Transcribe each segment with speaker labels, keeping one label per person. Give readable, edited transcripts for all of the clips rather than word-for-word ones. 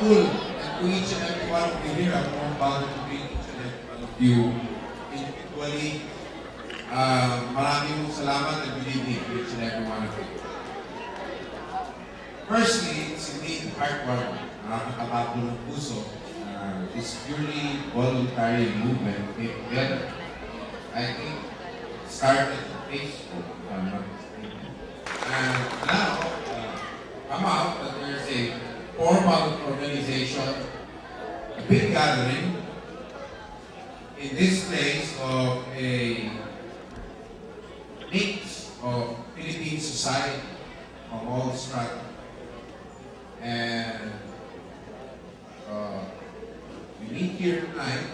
Speaker 1: thankful and to each and every one of you here. I want to greet each and every one of you individually. Maraming salamat and good evening to each and every one of you. Firstly, it's indeed heartwarming. Nakakatablo ng puso. This purely voluntary movement came together. I think it started on Facebook, if I'm not mistaken. And now, come out that there's a formal organization, a big gathering in this place of a mix of Philippine society of all strata. And we meet here tonight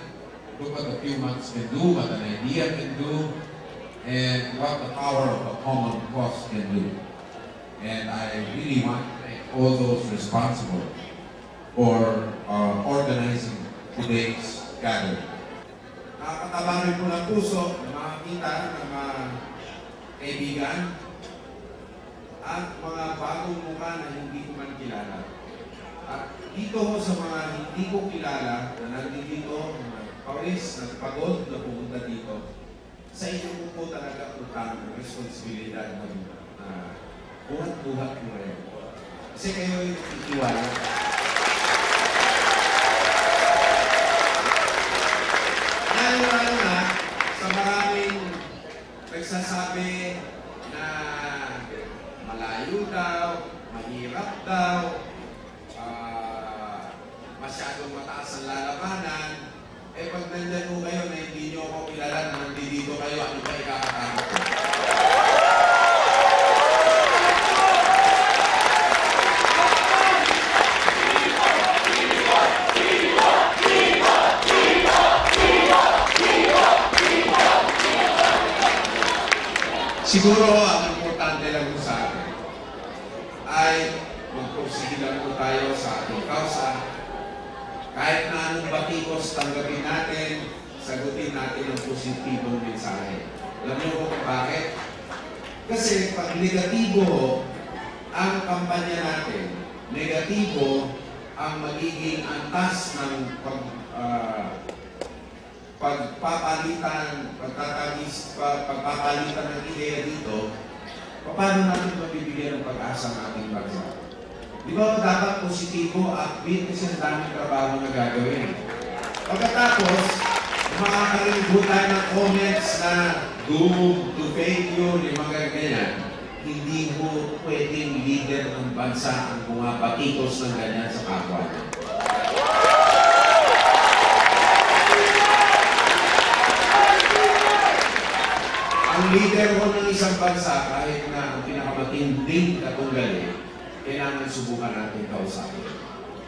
Speaker 1: to look what a few months can do, what an idea can do, and what the power of a common cause can do. And I really want to thank all those responsible for organizing today's gathering. Nakakataba rin po ng puso na makakita ng mga kaibigan at mga bagong mukha na hindi ko man kilala. At dito ho sa mga hindi ko kilala na nandito, pawis, nagpagod na pumunta dito, sa inyo po talaga utang ang responsibilidad na buhat-buhat mo rin. Kasi kayo yung iiwala. Lalo na sa maraming nagsasabi na malayo daw, mahirap daw, masyadong mataas ang lalabanan, eh pag nandyan mo kayo na hindi nyo ako kilala na nandito kayo, ano ba ikakatama ko? Siguro ang importante lang sa akin ay magpursige lang po tayo sa ating kausa. Kahit na anong batikos tanggapin natin, sagutin natin ang positibong mensahe. Alam niyo po kung bakit? Kasi pag negatibo ang kampanya natin, negatibo ang magiging antas ng pagpapalitan ng ideya dito, paano natin mabibigyan ng pag-asa ng ating bansa? Di ba dapat positibo at kasi ang daming trabaho na gagawin? Pagkatapos, makakarinig tayo ng comments na doom to failure, yung mga ganyan, hindi mo pwedeng leader ng bansa ang bumabatikos ng ganyan sa kapwa. Ang leader mo ng isang bansa, kahit na ang pinakamatinding katunggali, kailangan subukan natin kausapin.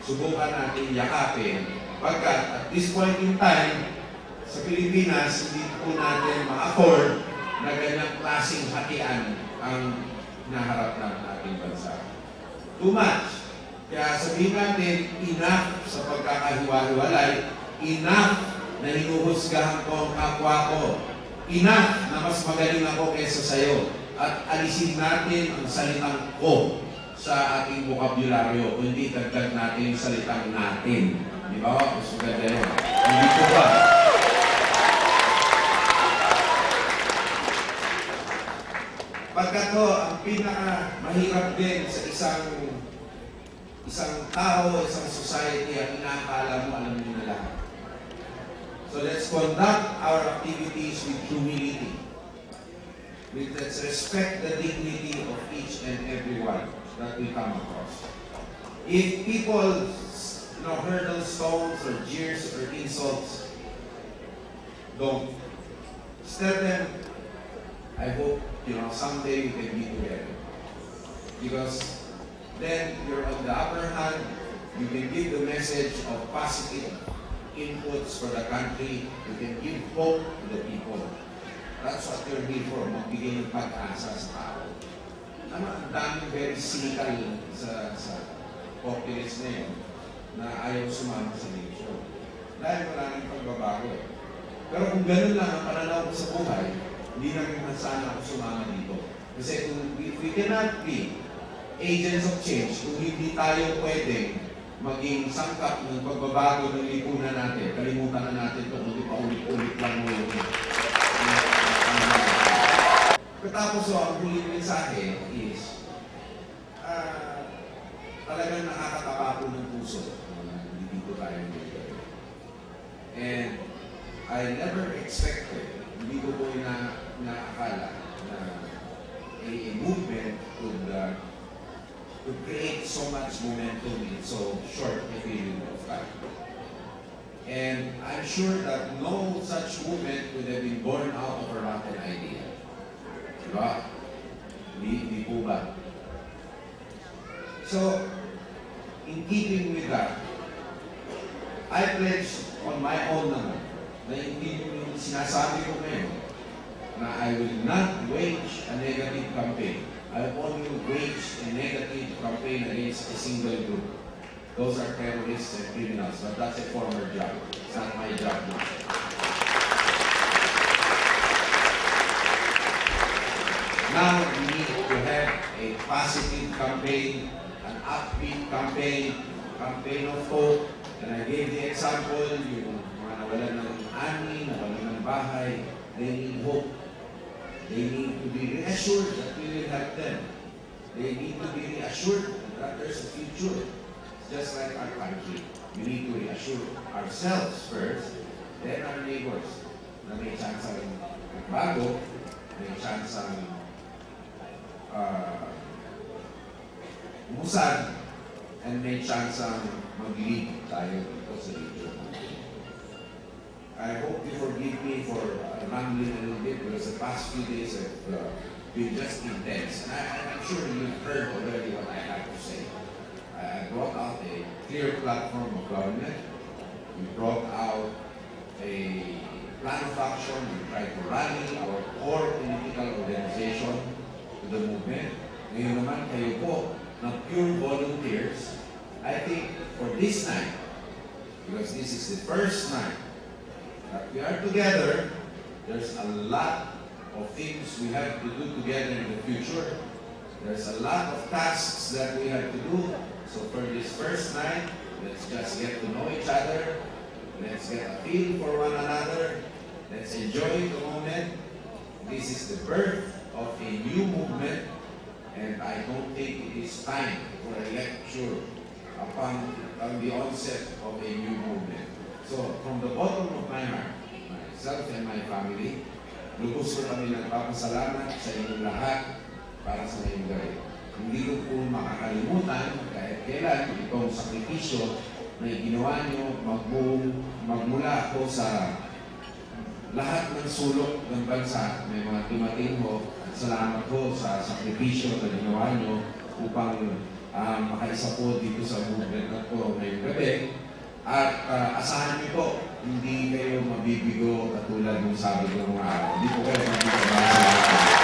Speaker 1: Subukan natin yakapin. Pagkat at this point in time, sa Pilipinas, hindi po natin ma-afford na ganyang klaseng hatian ang naharap ng ating bansa. Too much. Kaya sabihin natin, enough sa pagkakahiwa-hiwalay, enough na hinuhusgahan ko ang kapwa ko, enough na mas magaling ako kaysa sayo, at alisin natin ang salitang ko sa ating bokabularyo, kundi dagdag natin yung salitang natin. Di ba? Gusto ganda yun. Hindi ko ba? Pagkato, ang pinaka-mahirap din sa isang tao, isang society, ang inaakala mo, alam niyo na lahat. So let's conduct our activities with humility. Let's respect the dignity of each and every one that we come across. If people hurl stones or jeers or insults, don't. Tell them, I hope someday we can be together. Because then you're on the upper hand, you can give the message of positive inputs for the country, you can give hope to the people. That's what you're here for, magbigay ng pag-asa sa tao. Ang daming very cynical sa populist na yun, na ayaw sumama sa eleksyon. Dahil wala nang pagbabago. Pero kung ganun lang ang pananaw ko sa buhay, hindi namin sana ako sumama dito. Kasi kung we cannot be agents of change, kung hindi tayo pwedeng maging sangkap ng pagbabago ng lipunan natin. Kalimutan na natin ito, hindi pa ulit-ulit lang mo yun. Katapos ang huling mensahe is, talagang nakakatapa po ng puso. Dito tayo dito. And I never expected, hindi ko po naakala na a movement could create so much momentum in so short a period of time. And I'm sure that no such movement would have been born out of a rotten idea. Diba? Hindi po ba? So, in keeping with that, I pledge on my own naman na hindi yung sinasabi ko ngayon na I will not wage a negative campaign. I will only wage a negative campaign against a single group. Those are terrorists and criminals, but that's a former job. It's not my job now. Now we need to have a positive campaign, an upbeat campaign, campaign of hope. And I gave the example, yung mga nawalan ng ani, nawalan ng bahay, they need hope. They need to be reassured that we will help them. They need to be reassured that there's a future. It's just like our country. We need to reassure ourselves first, then our neighbors, na may chance ang magbago, may chance ang umusad, and may chance ang mag-lead tayo dito sa region. I hope you forgive me for rambling a little bit because the past few days have been just intense. And I'm sure you've heard already what I have to say. I brought out a clear platform of government. We brought out a plan of action. We tried to rally our core political organization to the movement. Ngayon naman kayo po, na pure volunteers, I think for this night, because this is the first night that we are together, there's a lot of things we have to do together in the future. There's a lot of tasks that we have to do. So for this first night, let's just get to know each other. Let's get a feel for one another. Let's enjoy the moment. This is the birth of a new movement, and I don't think it is time for a lecture upon the onset of a new movement. So, from the bottom of my heart, myself and my family, lubos ko kami nagpapasalamat sa inyong lahat para sa ngayong gabi. Hindi ko po makakalimutan kahit kailan itong sakripisyo na ginawa nyo magmula po sa lahat ng sulok ng bansa. May mga timating mo. Salamat po sa sakripisyo na ginawa nyo upang makaisa po dito sa movement na po ngayong gabi. At asahan niyo po, hindi kayo mabibigo katulad ng sabi ng mga araw. Hindi po kayo mabibigo.